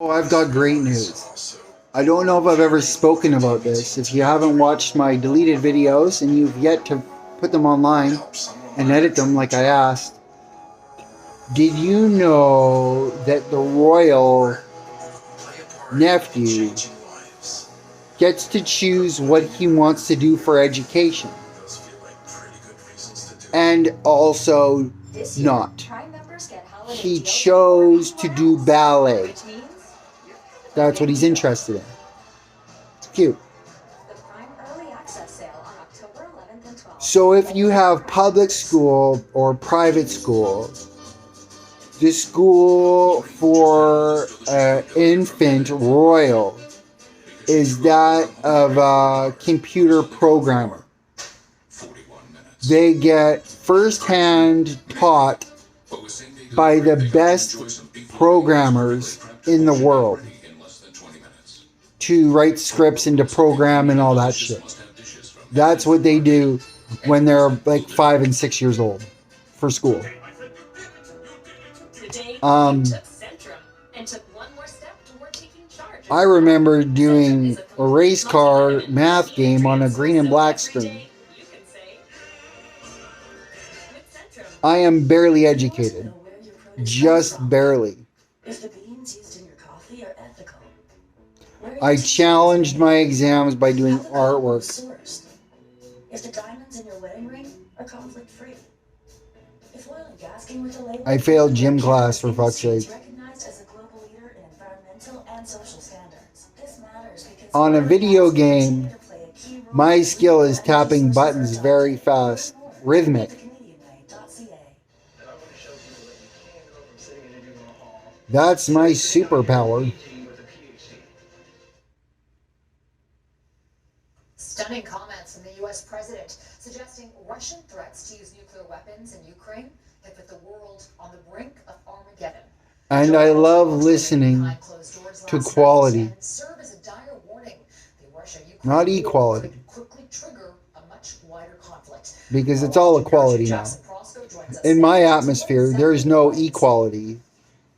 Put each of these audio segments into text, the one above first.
Oh, I've got great news. I don't know if I've ever spoken about this. If you haven't watched my deleted videos and you've yet to put them online and edit them like I asked, did you know that the royal nephew gets to choose what he wants to do for education? And also not. He chose to do ballet. That's what he's interested in. It's cute. So if you have public school or private school, the school for infant royal is that of a computer programmer. They get first-hand taught by the best programmers in the world to write scripts and to program and all that shit. That's what they do when they're like 5 and 6 years old for school. I remember doing a race car math game on a green and black screen. I am barely educated. Just barely. I challenged my exams by doing artwork. I failed gym class, for fuck's sake. On a video game, my skill is tapping buttons very fast, rhythmic. That's my superpower. Stunning comments from the U.S. president suggesting Russian threats to use nuclear weapons in Ukraine have put the world on the brink of Armageddon. And I love listening to quality, not equality, because it's all equality now. In my atmosphere, there's no equality.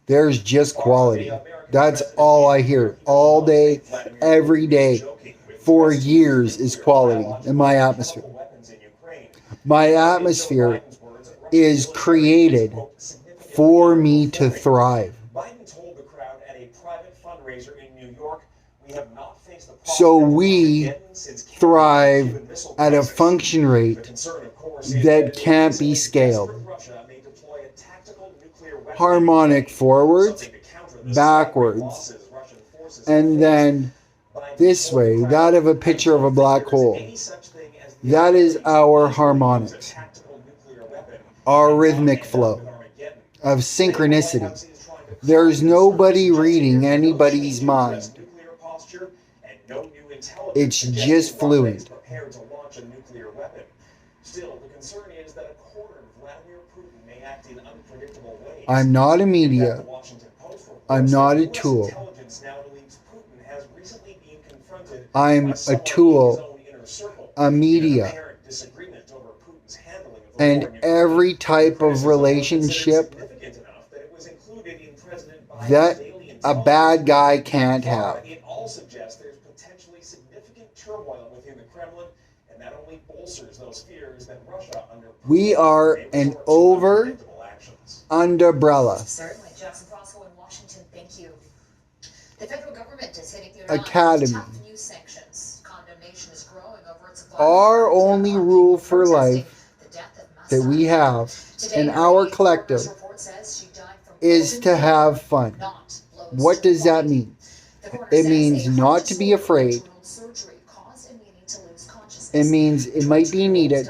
There's just quality. That's all I hear all day, every day. For years is quality in my atmosphere. My atmosphere is created for me to thrive. So we thrive at a function rate that can't be scaled. Harmonic forwards, backwards, and then this way, that of a picture of a black hole. That is our harmonics, our rhythmic flow of synchronicity. There's nobody reading anybody's mind. It's just fluid. I'm not a media. I'm not a tool. I'm a tool, a media, and every type of relationship that a bad guy can't have. We are an umbrella. The federal government is hitting Academy. Our only rule for life that we have in our collective is to have fun. What does that mean? It means not to be afraid. It means it might be needed.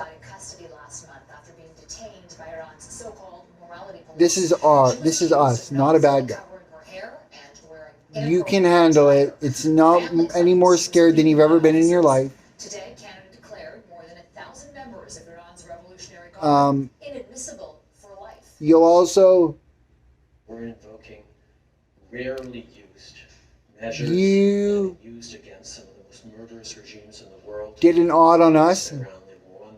This is us, not a bad guy. You can handle it. It's not any more scared than you've ever been in your life. Today, Canada declared more than 1,000 members of Iran's revolutionary guard inadmissible for life. You'll also... We're invoking rarely used measures used against some of the most murderous regimes in the world. Did an odd on us,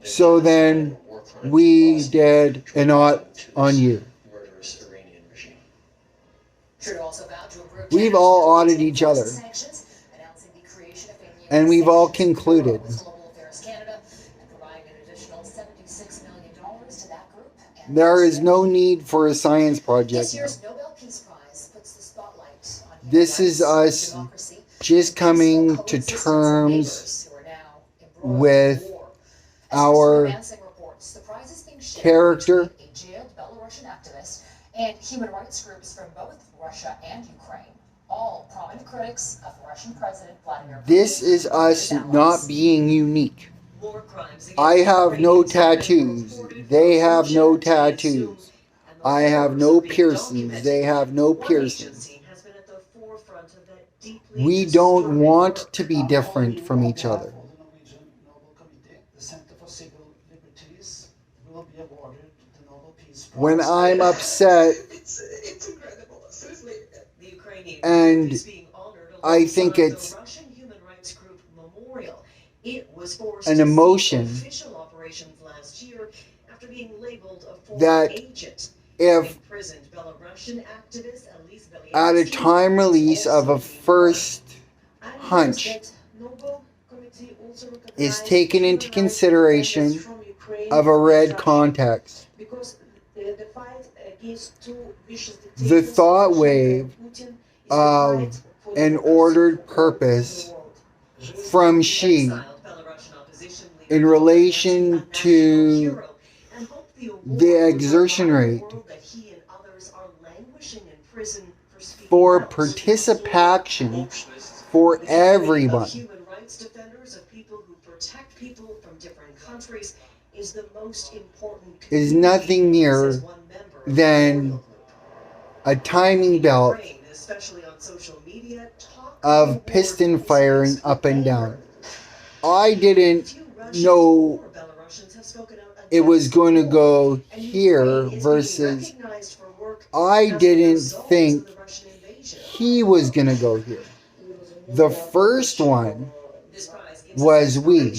so then we did an odd on you. Trudeau also vowed to We've all audited each other. And we've all concluded. There is no need for a science project. This is us just coming to terms with our character and human rights groups from both Russia and Ukraine, all prominent critics of Russian President Vladimir Putin. This is us not being unique. I have no tattoos. They have no tattoos. I have no piercings. They have no piercings. We don't want to be different from each other. When I'm upset and I think it's an emotion that if at a time release of a first hunch is taken into consideration of a red context, the thought wave of an ordered purpose from Xi in relation to the exertion rate for participation for everyone is nothing near than a timing belt of piston firing up and down. I didn't know it was going to go here versus I didn't think he was going to go here. The first one was we.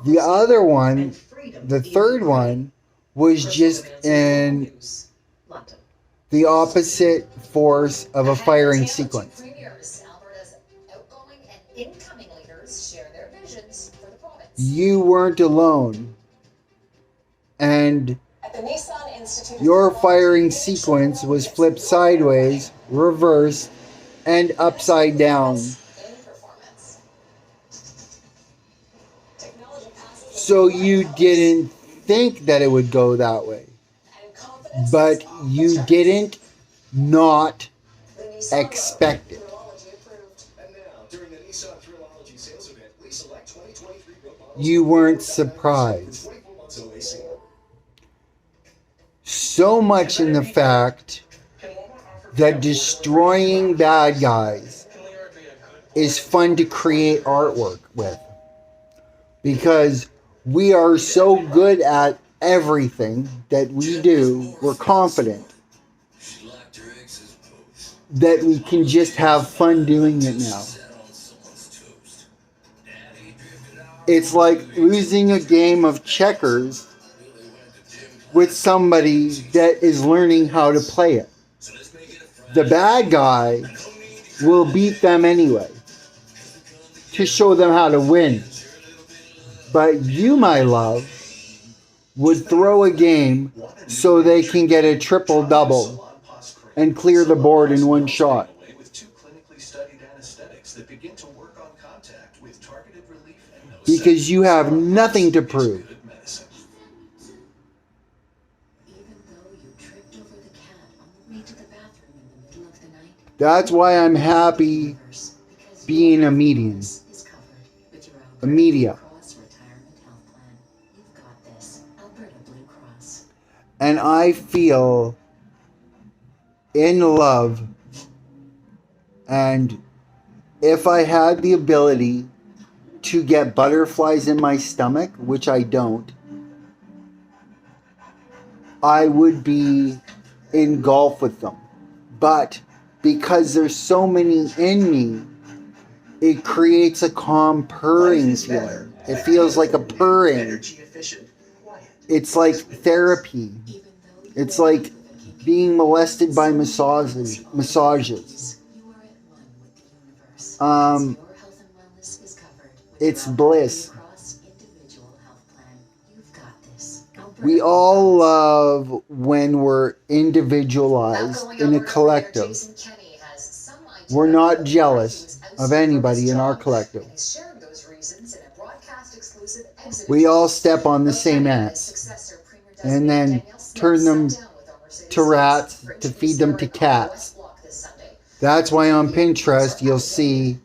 The other one, the third one, was just in the opposite force of a firing sequence. You weren't alone. And your firing sequence was flipped sideways, reversed, and upside down. So you didn't think that it would go that way. But you didn't not expect it. You weren't surprised. So much in the fact that destroying bad guys is fun to create artwork with. Because we are so good at everything that we do, we're confident that we can just have fun doing it now. It's like losing a game of checkers with somebody that is learning how to play it. The bad guy will beat them anyway to show them how to win. But you, my love, would throw a game so they can get a triple-double and clear the board in one shot. Because you have nothing to prove. That's why I'm happy being a medium. A media. And I feel in love, and if I had the ability to get butterflies in my stomach, which I don't, I would be engulfed with them. But because there's so many in me, it creates a calm purring feeling. It feels like a purring. It's like therapy. It's like being molested by massages. You are at one with the universe. Um, Your health and wellness is covered with it's your bliss. Blue Cross individual health plan. You've got this. We all love when we're individualized in a collective. We're not jealous of anybody in our collective. We all step on the same ants and then turn them to rats to feed them to cats. That's why on Pinterest you'll see,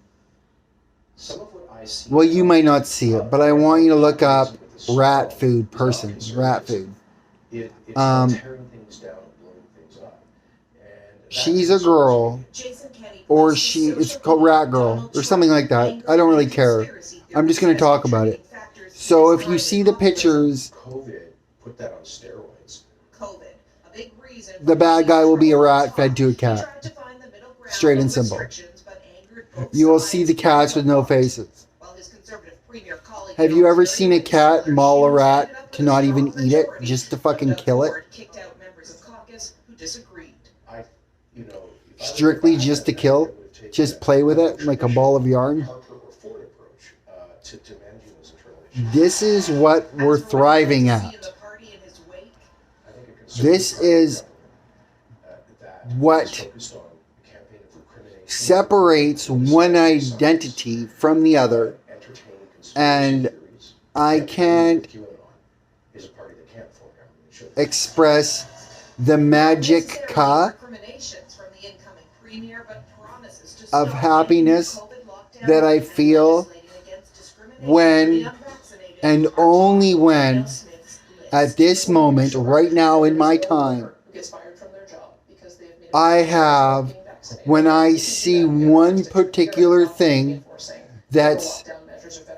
well, you might not see it, but I want you to look up rat food person, rat food. She's a girl, or it's called Rat Girl, or something like that. I don't really care. I'm just going to talk about it. So if you see the pictures, the bad guy will be a rat fed to a cat. Straight and simple. You will see the cats with no faces. Have you ever seen a cat maul a rat to not even eat it, just to fucking kill it? Strictly just to kill? Just play with it like a ball of yarn? This is what we're thriving at. This is what separates one identity from the other, and I can't express the magic of happiness that I feel when, and only when, at this moment, right now in my time, I have, when I see one particular thing that's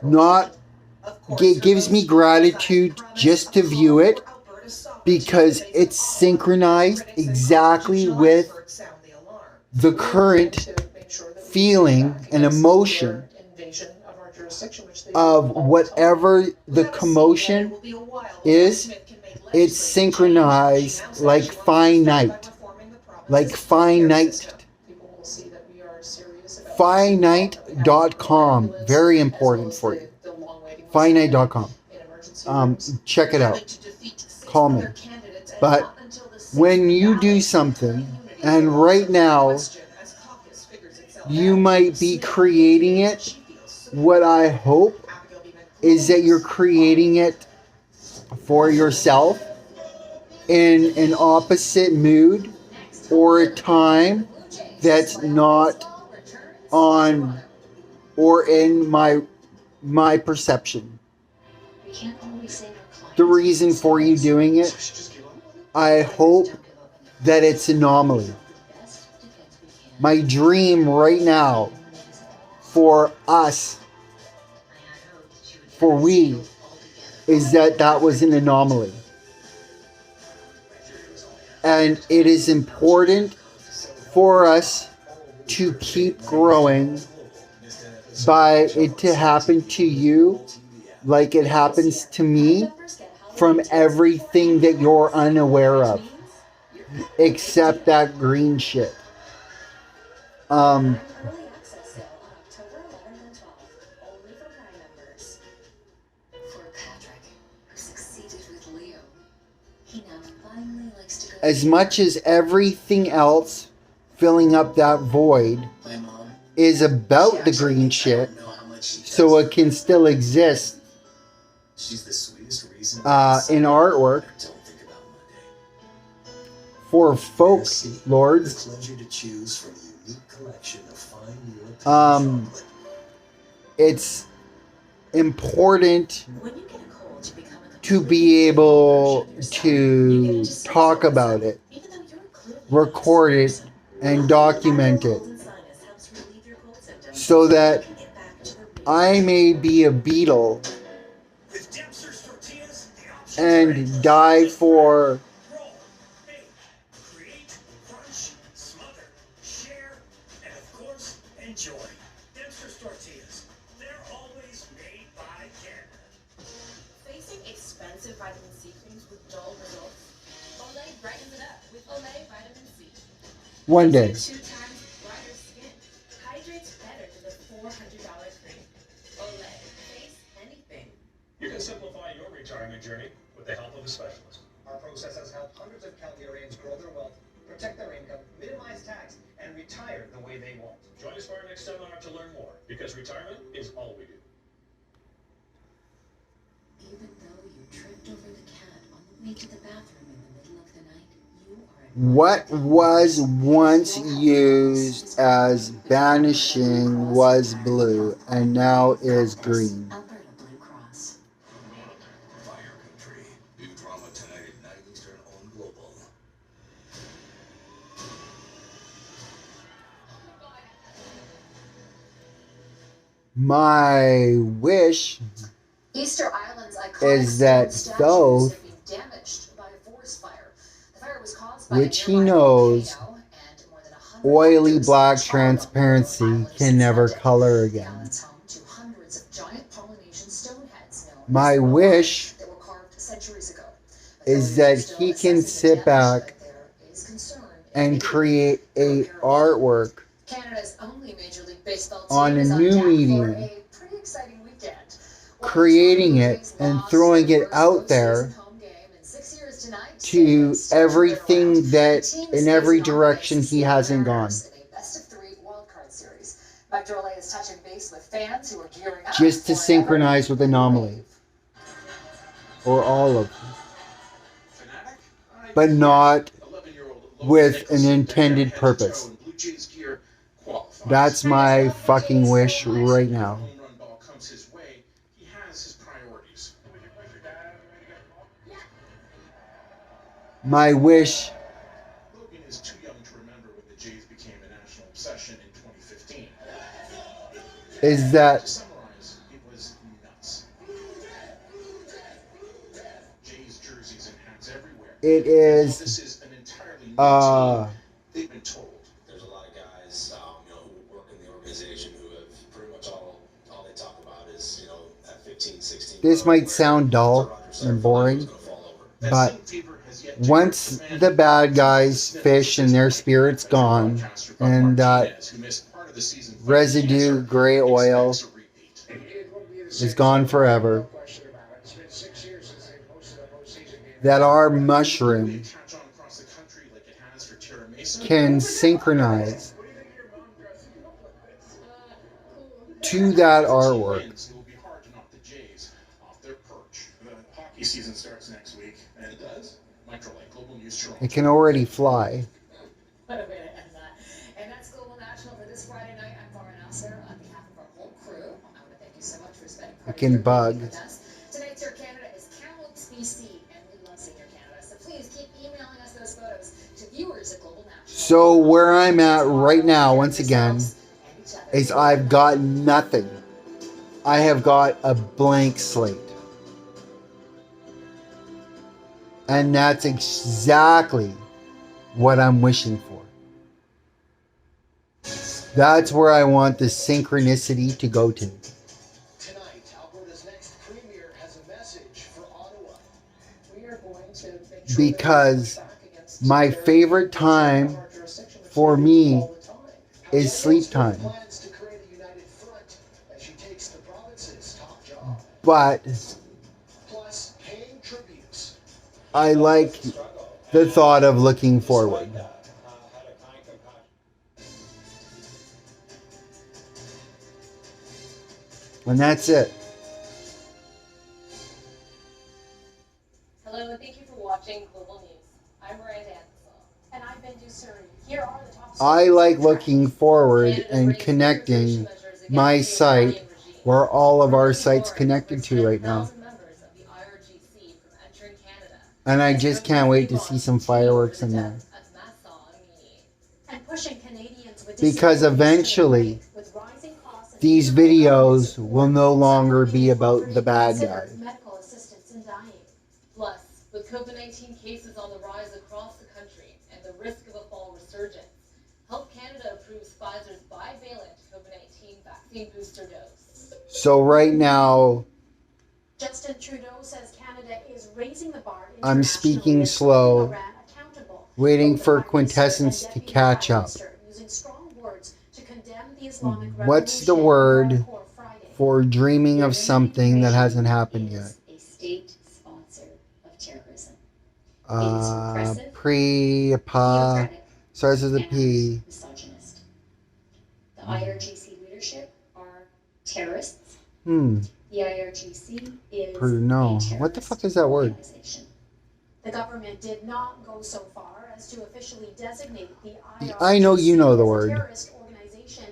not, gives me gratitude just to view it, because it's synchronized exactly with the current feeling and emotion of whatever the commotion is. It's synchronized like finite. Like finite. Finite.com. Very important for you. Finite.com. Check it out. Call me. But when you do something, and right now you might be creating it, what I hope is that you're creating it for yourself in an opposite mood or a time that's not on or in my perception. The reason for you doing it, I hope that it's anomaly. My dream right now for us, for we, is that was an anomaly. And it is important for us to keep growing by it to happen to you like it happens to me from everything that you're unaware of, except that green shit. Early access sale on October 11th and 12th, only for Prime members. For Patrick, who succeeded with Leo, he now finally likes to go. As much as everything else filling up that void is about the green shit, so it can still exist in artwork for folk lords. It's important to be able to talk about it, record it, and document it, so that I may be a beetle and die for enjoy. Dempster's tortillas. They're always made by Canada. Facing expensive vitamin C creams with dull results? Olay brightens vitamin C. One day. Gives you 2 times brighter skin. Hydrates better than the $400 cream. Olay. Face anything. You can simplify your retirement journey with the help of a specialist. Our process has helped hundreds of Calgarians grow their wealth, protect their income, minimize tax, and retire the way they want. Join us for our next seminar to learn more, because retirement is all we do. Even though you tripped over the cat on the way to the bathroom in the middle of the night, you are What was once used as banishing was blue and now is green. Alberta Blue Cross. Fire Country. New drama tonight at 9 Eastern on Global. My wish Easter Island's iconic is that stone Thoth, statues have been damaged by a forest fire. The fire was caused by which a he nearby knows, volcano, and more than 100 oily hectares black of charcoal transparency island is can never suspended. color The again. island's home to hundreds of giant Polynesian stone heads known as My the wish that were carved centuries ago. is that Authorities are he still can assessing the sit damage, back but there is concern it and may create be a irreparable. artwork Canada's only Major League Baseball on team a is on new deck for medium, a pretty exciting weekend. creating it and throwing it out there to everything that in every direction he hasn't gone. Just to synchronize with Anomaly. Or all of them. But not with an intended purpose. That's my fucking wish right now. My wish Logan is too young to remember when the Jays became a national obsession in 2015. is To that summarize, it was nuts. Jays jerseys and hats everywhere. it This is is an entirely new team. They've been told. There's a lot of guys, who work in the organization who have pretty much all they talk about is, that 15, 16. this might sound dull and boring, but once the bad guys fish and their spirit's gone and that residue gray oil is gone forever, that our mushroom can synchronize to that artwork. It will be hard to knock the Jays off their perch. The hockey season starts next week, and it does. Microlight Global News Toronto. It can already fly. What a way to end that. And that's Global National for this Friday night. I'm Laura Nasser on behalf of our whole crew. I want to thank you so much for spending part It can of your bug. evening with us. Tonight's Air Canada is Kamloops, BC, and we love seeing Air Canada. So please keep emailing us those photos to viewers at Global National. So where I'm at right now, once again, is I've got nothing. I have got a blank slate. And that's exactly what I'm wishing for. That's where I want the synchronicity to go to. Tonight, Alberta's next premier has a message for Ottawa. We are going to make sure Because that we're back against my favorite time Our jurisdiction of for me all the time. is sleep time. Plans to create a united front as she takes the province's top job. But Plus, paying tributes. I like the thought of looking forward. And that's it. Hello, and thank you for watching Global News. I'm Miranda Ansel. And I'm Benju Suri. Here are the top I like looking forward and connecting my site where all of our sites connected to right now. And I just can't wait to see some fireworks in there. And pushing Canadians with Because eventually, with rising costs and these videos will no longer be about the bad guy. medical assistance in dying. Plus, with COVID-19 cases on the rise across the country and the risk of a fall resurgence, Health Canada approves Pfizer's bivalent COVID-19 vaccine booster dose. So right now, Justin Trudeau says Canada is raising the bar. I'm speaking slow Waiting for Quintessence to catch up. What's the word for dreaming of something that hasn't happened yet? A state sponsor of terrorism. Theocratic, starts with a P. Misogynist. The IRGC leadership are terrorists. Hmm. The IRGC is No. a What the fuck is terrorist that word? organization. The government did not go so far as to officially designate the IRGC I know you know the as a word. terrorist organization,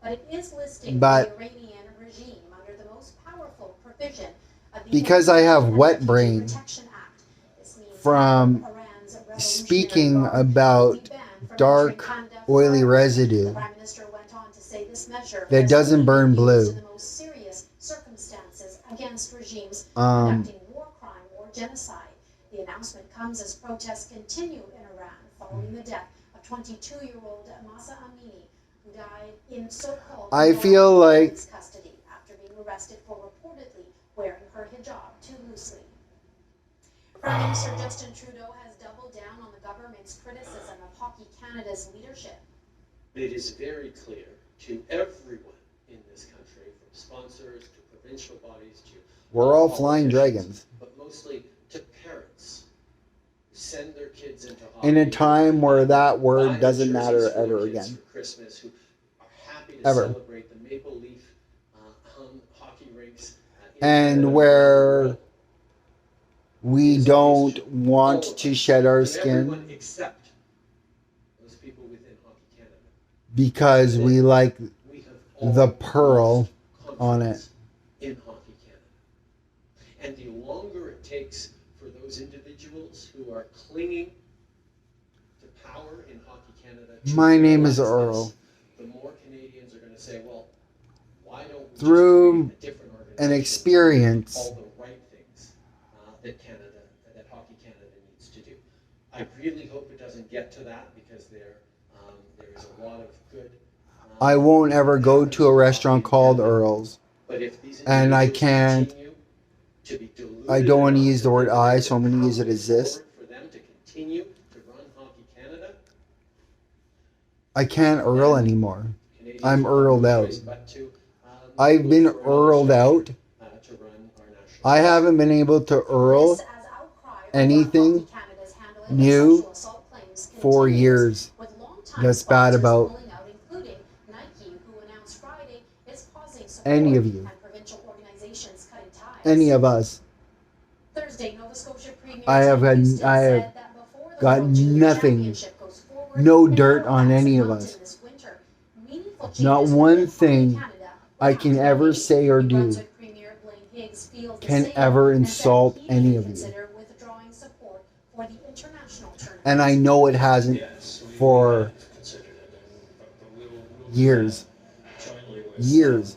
but it is listing But- the Iranian regime under the most powerful provision of the Because I have Energy wet brain Protection Act. This means from Iran's Revolutionary speaking Guard about will be banned from dark, entering Canada oily forever. residue The Prime Minister went on to say this measure that has doesn't only burn been used blue. in the most serious circumstances against regimes Um, conducting war crime or genocide. The announcement comes as protests continue in Iran following the death of 22-year-old Mahsa Amini, who died in so-called I feel like custody after being arrested for reportedly wearing her hijab too loosely. Prime Minister Justin Trudeau has doubled down on the government's criticism of Hockey Canada's leadership. It is very clear to everyone in this country, from sponsors to provincial bodies to we're all flying politicians, dragons. but mostly to parents who send their kids into hockey In a time where that buy word the doesn't jerseys matter for their ever kids again. for Christmas, who are happy to Ever. celebrate the Maple Leaf hockey rinks in And Canada. where we don't want to shed our Everyone skin except those people within Hockey Canada. because we like We have all the pearl lost on it. confidence in Hockey Canada. And the longer it takes for those individuals who are clinging to power in Hockey Canada to My name is realize Earl. this, the more Canadians are going to say, well, why don't we Through just create a different organization an that does experience. all the right things that Hockey Canada needs to do. I really hope it doesn't get to that because there is a lot of good. I won't ever go to a restaurant called Earl's. But if these And I individuals can't- continue to be deluded I don't want to enough use the word that I, they so I'm going to use it power as this. forward for them to continue to run Hockey Canada, I can't Earl anymore. Canadians I'm will have no Earled out. choice but to, I've been look for another Earled out. strategy, to run our national I haven't been able to Earl This as outcry over anything Hockey Canada's handling of new sexual assault claims for continues, years. with longtime That's bad sponsors about pulling out, including Nike, who announced Friday it's pausing support, any of you. and provincial organizations cutting ties. Any of us. Thursday, Nova Scotia Premier I have Tim had- Houston I have said that before the got World Junior nothing, Championship goes forward no in dirt on Halifax any and of Moncton us. this winter, meaningful Not changes one within Hockey thing Canada I will can have to ever be say or New do Brunswick Premier Blaine Higgs feels the can same ever and said insult he any may of you. consider withdrawing support for the international tournament. And I know it hasn't for years. Years.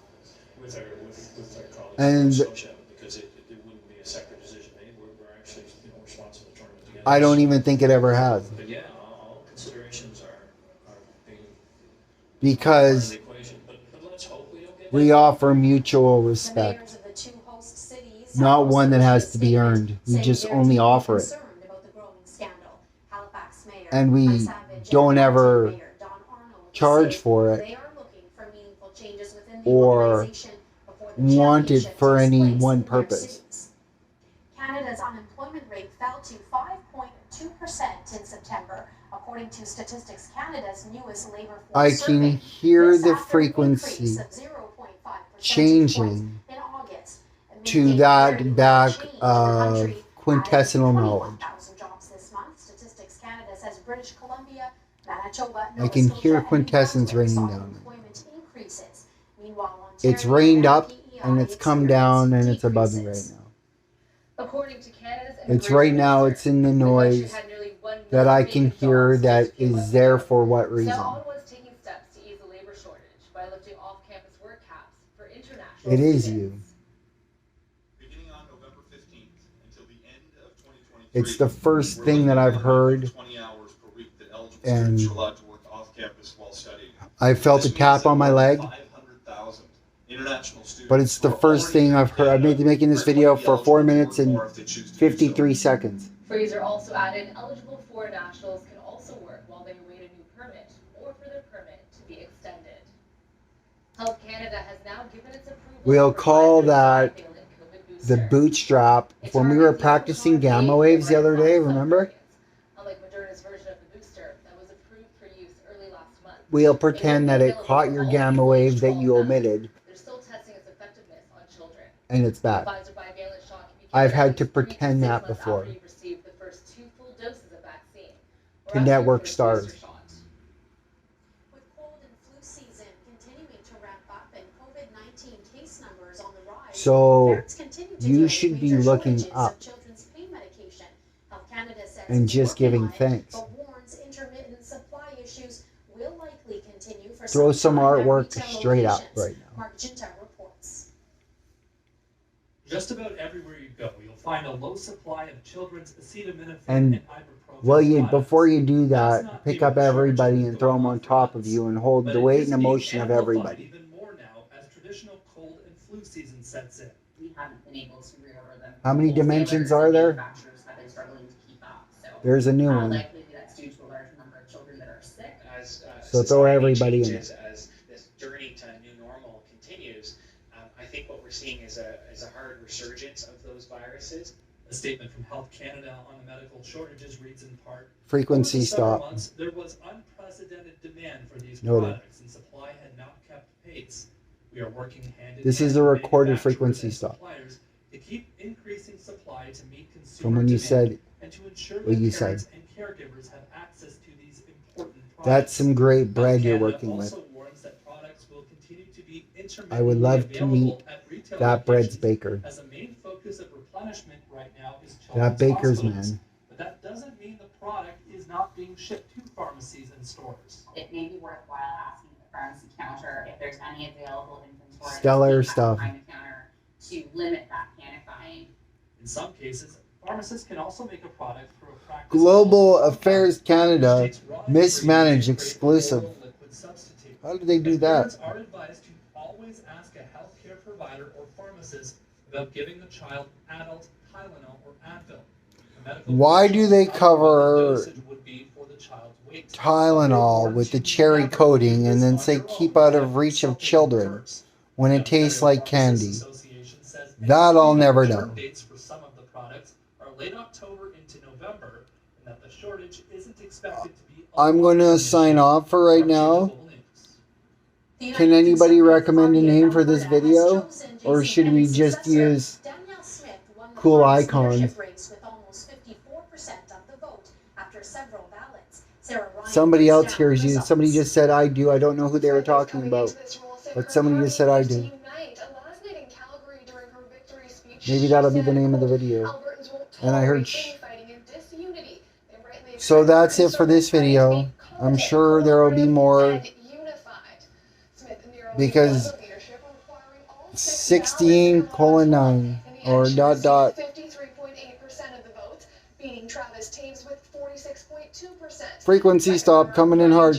And Because it wouldn't be a separate decision made. We're actually responsible for the tournament together. I don't even think it ever has. But yeah, all considerations are being part of Because the equation. But let's hope we don't get we offer mutual The respect. mayors of the two host cities Not also one that has issued to a be statement earned. We saying just they're only deeply offer it. concerned about the growing scandal. Halifax Mayor And we Mike Savage don't and ever Moncton Mayor Don Arnold charge say for it they are looking for meaningful changes within the or organization before the want it championship for takes any place one in their purpose. cities. Canada's unemployment rate fell to 5.2% in September, according to Statistics Canada's newest labor force I survey. can hear This the after an increase frequency of 0.5 percentage changing points in August, to amid a that very back change in the of country. quintessential Added knowledge. 21,000 jobs this month. Statistics Canada says British Columbia, Manitoba, I Nova can Scotia, hear and New quintessence Brunswick raining saw down. employment increases. Meanwhile, It's Ontario rained and up PEI and it's come down and it's above me right decreases. now. According to Canada's It's right now, Minister, it's in the country noise had nearly 1 that million I can vacant hear jobs that since June is there for what So reason. Ottawa is taking steps to ease the labor shortage by lifting off-campus work caps for international It is students. you. Beginning on November 15th until the end of 2023, It's the first we're thing that looking I've at heard, 20 hours per week that eligible and students are allowed to work off campus while studying. I felt a This means tap that on my more than leg, 500,000 international students but it's the who are first already thing in I've heard. I've Canada been making this are going video to be for eligible 4 to minutes work and more if they choose to do so. 53 seconds. Fraser also added eligible foreign nationals can also permit or for their permit to be extended. Health Canada has now given its approval. We'll for call Pfizer's that bivalent COVID the booster. bootstrap. It's When we were targeting the practicing Omicron gamma variant waves the that other day, causes remember? subvariants. Unlike Moderna's version of the booster that was approved for use early last month. We'll pretend that it caught your gamma wave that you omitted, They're still testing its effectiveness on children. and it's The bad. Pfizer bivalent shot can be I've given had at to least 3 to pretend 6 that months before. after you've received the first 2 full doses of vaccine. or The after your network first stars. booster shot. With cold and flu season continuing to ramp up and COVID-19 case numbers on the rise, So parents continue to you deal should with be major looking shortages up of children's pain medication. Health Canada says and it's just working giving on it, thanks. but warns intermittent supply issues will likely continue for Throw some time at artwork retail straight up locations. right now. Mark Ginta reports. Just about everywhere you go, you'll find a low supply of children's acetaminophen And, and ibuprofen well, products. before you do That's that, not pick due up to everybody shortages and throw them going on for top of months, you and hold but the it weight is and being emotion of amplified everybody. even more now as traditional cold and flu season sets in. We haven't been able to reorder them. How many dimensions are there? Manufacturers have been struggling to keep up. So There's a new one. likely that's due to a large number of children that are sick. As So throw society everybody in changes, it. as this journey to new normal continues, I think what we're seeing is a hard resurgence of those viruses. A statement from Health Canada on the medical shortages reads in part, Frequency "Over the summer stop. months, there was unprecedented demand for these Noted. products and supply had not kept pace. We are working hand in This hand is a with recorded manufacturers frequency and stop. suppliers to keep increasing supply to meet consumer From when you demand said and to ensure what that you parents and caregivers have access to these important products. That's some great Health bread you're Canada working with. also warns that products will continue to be I would love to intermittently meet available at retail that bread's locations, baker. as a main focus of replenishment right now is That children's baker's hospitals. man. But that doesn't mean the product is not being shipped to pharmacies and stores. It may be worthwhile asking the pharmacy counter if there's any available inventory. Stellar that's stuff. behind the counter to limit that panicking. In some cases, pharmacists can also make a product for a practice. Global called Affairs Canada which takes raw mismanaged ingredients and creates exclusive. a liquid substitute. How do they do And that? parents are advised to always ask a healthcare provider or pharmacist about giving the child adult Tylenol or Advil. The medical Why do they professionals cover the dosage would be for the child's weight. Tylenol with the cherry coating and then say keep out of reach of children when it tastes like candy? That I'll never know. Dates for some of the products are late October into November, and that the shortage isn't expected to be. I'm going to sign off for right now. Can anybody recommend a name for this video? Or should we just use cool icons? Somebody else hears you. Somebody just said I do. I don't know who they were talking about. But somebody just said I do. Maybe that'll be the name of the video. And I heard shh. So that's it for this video. I'm sure there will be more because 16:9 or dot dot. 53.8% of the vote, beating Travis Taves with 46.2%. Frequency stop coming in hard.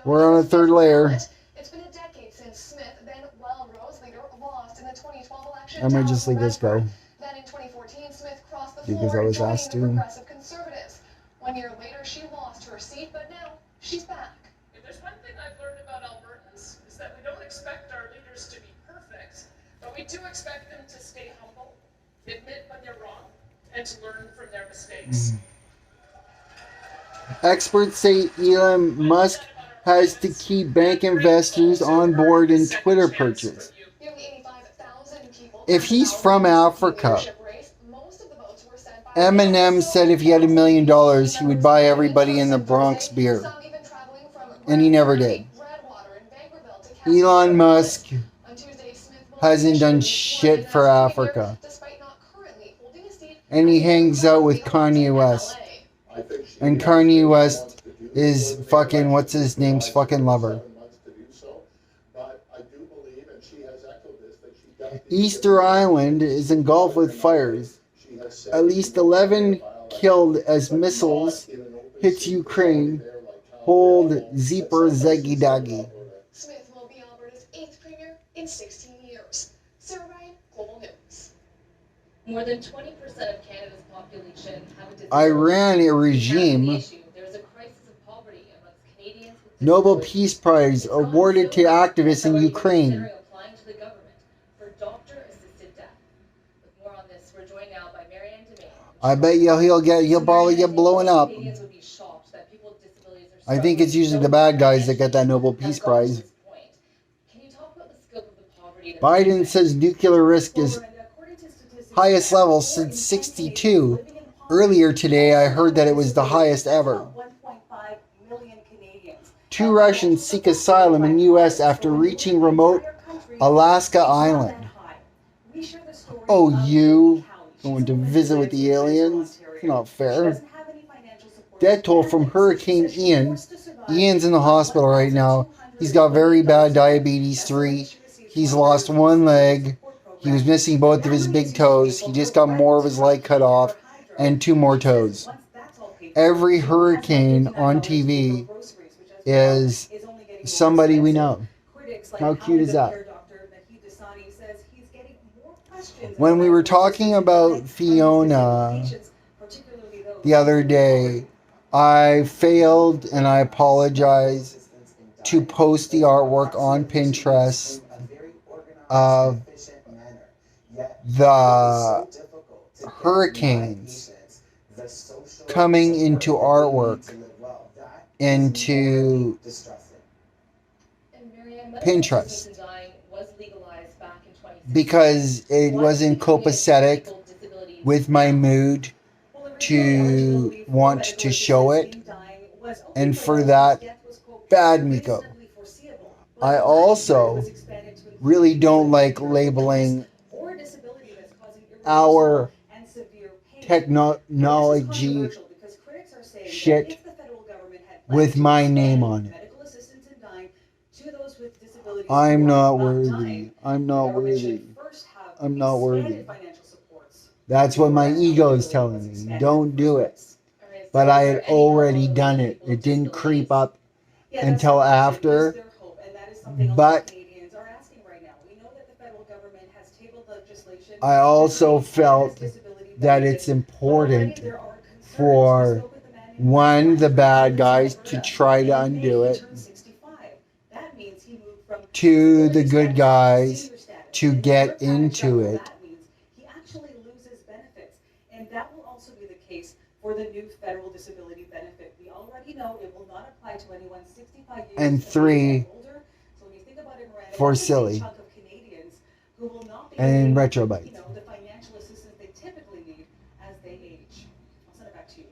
We're on a third layer. It's been a decade since Smith, then Wildrose leader, lost in the 2012 election. I might just leave this go Then in 2014, Smith crossed the because floor, I was joining asked the to. Progressive Conservatives. 1 year later, she lost her seat, but now she's back. If there's one thing I've learned about Albertans, is that we don't expect our leaders to be perfect, but we do expect them to stay humble, admit when they're wrong, and to learn from their mistakes. Experts say Elon Musk has to keep bank investors on board in Twitter purchase. If he's from Africa, Eminem said if he had $1 million, he would buy everybody in the Bronx beer. And he never did. Elon Musk hasn't done shit for Africa. And he hangs out with Kanye West. And Kanye West is fucking, what's his name's fucking lover. Easter Island is engulfed with fires. At least 11 killed as missiles hits Ukraine. Hold Zeeper Zeggy Daggy. Smith will be Alberta's 8th premier in 16 years. Sarah Ryan, Global News. More than 20% of Canada's population have a disease. Iran, a regime There is a crisis of poverty amongst Canadians Nobel Peace Prize awarded to activists in Ukraine. Applying to the government for doctor-assisted death. With more on this, we're joined now by Marianne Demain. I bet you he'll probably get blown up. Canadians would be shocked that people with disabilities are I think it's usually the bad guys that get that Nobel Peace Prize. Can you talk about the scope of the poverty that Biden says nuclear risk is highest level since 62. Earlier today, I heard that it was the highest ever. 2 Russians seek asylum in U.S. after reaching remote Alaska Island. Oh, you going to visit with the aliens? Not fair. Death toll from Hurricane Ian. Ian's in the hospital right now. He's got very bad diabetes 3. He's lost one leg. He was missing both of his big toes. He just got more of his leg cut off and 2 more toes. Every hurricane on TV is somebody we know. How cute is that? When we were talking about Fiona the other day, I failed, and I apologize, to post the artwork on Pinterest of the hurricanes coming into artwork into Pinterest because it wasn't copacetic with my mood to want to show it, and for that, bad Miko. I also really don't like labeling our technology shit with my name on it. I'm not worthy. I'm not worthy. I'm not worthy. That's what my ego is telling me. Don't do it. But I had already done it. It didn't creep up until after. But I also felt that it's important for the bad guys to try to undo it, 2, the good guys to get into it. And that will also be the case for the new federal disability benefit. We already know it will not apply to anyone 65 years And 3 older. So when you think about it, Miranda, for that's a silly. chunk of Canadians who will not be And getting, retrobytes. the financial assistance they typically need as they age. I'll send it back to you.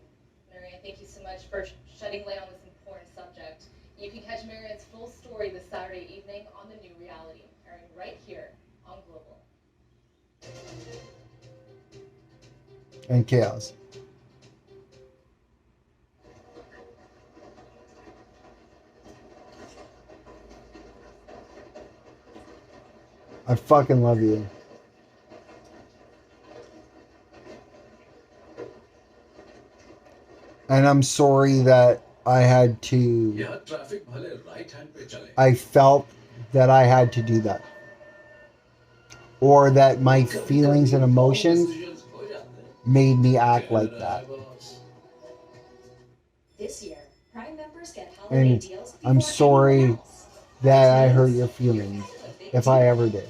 Marianne, thank you so much for shedding light on this important subject. You can catch Marianne's full story this Saturday evening on The New Reality, airing right here on Global. And chaos. I fucking love you. And I'm sorry that I had to. I felt that I had to do that. Or that my feelings and emotions made me act like that. This year, Prime members get holiday And deals I'm before sorry anyone else. that I hurt your feelings, if I ever did.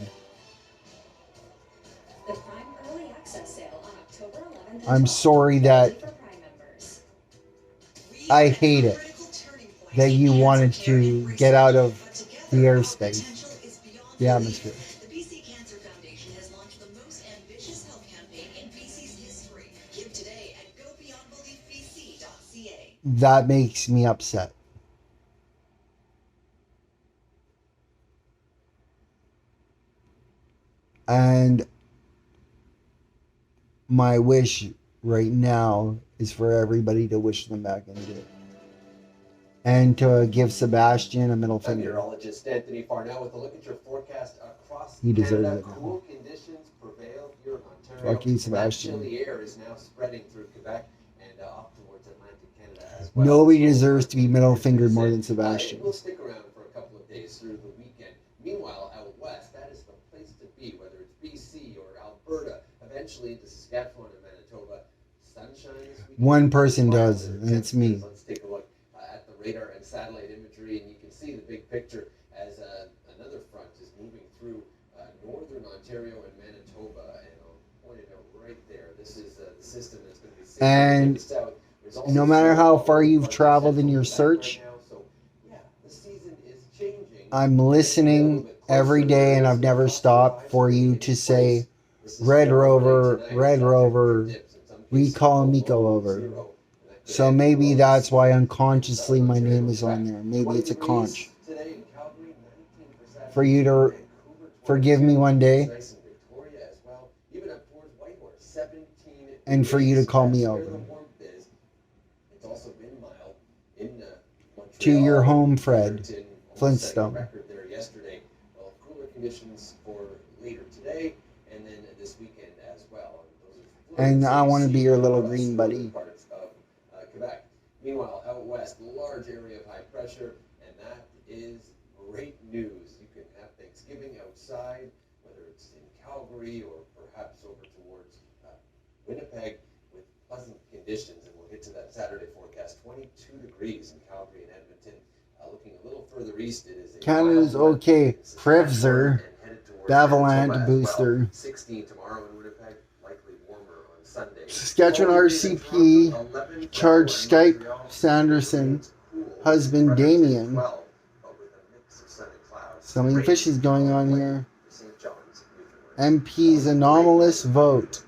The Prime Early Access Sale on October 11th and I'm 12th, sorry only that for Prime members. I hate it that you wanted to get out of the airspace, the atmosphere. The BC Cancer Foundation has launched the most ambitious health campaign in BC's history. Give today at gobeyondbeliefbc.ca. That makes me upset. And my wish right now is for everybody to wish them back into it. And to give Sebastian a middle finger. Meteorologist Anthony Farnell with a look at your forecast across He deserves Canada. it now. Cool conditions prevail here in Ontario. Fuck you, Sebastian. That chilly air is now spreading through Quebec and up towards Atlantic Canada as well. Nobody deserves to be middle fingered more than It Sebastian. will stick around for a couple of days through the weekend. Meanwhile, out west, that is the place to be, whether it's BC or Alberta, eventually into Saskatchewan and Manitoba. Sunshine this weekend. One person does, and it's me. Let's take a look at the radar and satellite imagery. imagery, and you can see the big picture as another front is moving through northern Ontario and Manitoba, and I'll point it out right there. This is the system that's going to be sitting And to the south. no matter how far you've traveled in your search, I'm listening every day, and I've never stopped for you to say, Red Rover, recall Miko over. So maybe that's why unconsciously my name is on there. Maybe it's a conch. For you to forgive me one day, and for you to call me over. To your home, Fred Flintstone. Cooler conditions for later today and then this weekend as well. And I want to be your little green buddy. Parts of Quebec. Meanwhile, out west, large area of high pressure, and that is great news. You can have Thanksgiving outside, whether it's in Calgary or perhaps over towards Winnipeg, with pleasant conditions. And we'll get to that Saturday forecast. 22 degrees in Calgary and Edmonton. Looking a little further east, it is Canada's okay. Prevzer, Davalant booster. 16 tomorrow in Winnipeg, likely warmer on Sunday. Saskatchewan RCP charged Skype Sanderson husband Damien. Something fishy's going on here. MP's anomalous vote.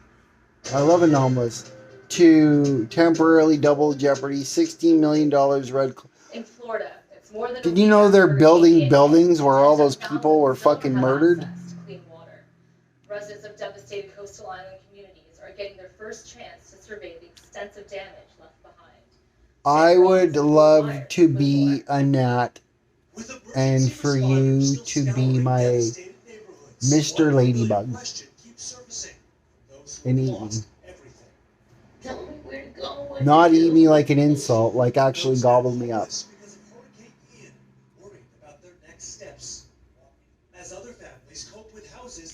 I love anomalous. To temporarily double Jeopardy, $16 million red. In Florida, it's more than Did you know they're building buildings where all those people were fucking murdered? clean water. Residents of devastated coastal island communities are getting their first chance to survey the extensive damage left behind. I would love to be a gnat and for you to be my Mr. Ladybug and eat me. Not eat me like an insult, like actually gobble me up.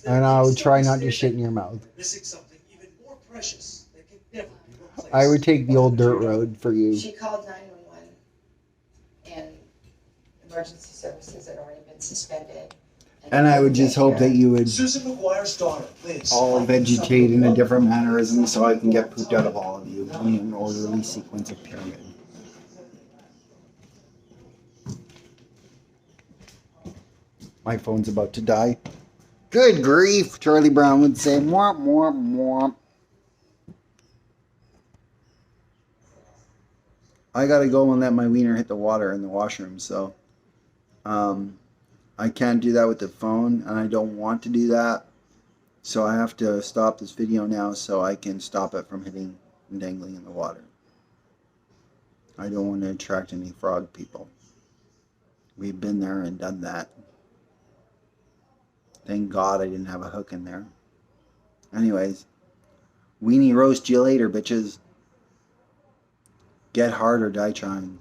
And I would try not to shit in your mouth. I would take the old dirt road for you. She called 911 and emergency services had already been suspended. And I would just hope that you would Susan McGuire's daughter, Liz. all vegetate in a different mannerism so I can get pooped out of all of you in an orderly sequence of pyramid. My phone's about to die. Good grief, Charlie Brown would say. Mwah, mwah, mwah. I gotta go and let my wiener hit the water in the washroom, so I can't do that with the phone, and I don't want to do that. So I have to stop this video now so I can stop it from hitting and dangling in the water. I don't want to attract any frog people. We've been there and done that. Thank God I didn't have a hook in there. Anyways, weenie roast you later, bitches. Get hard or die trying.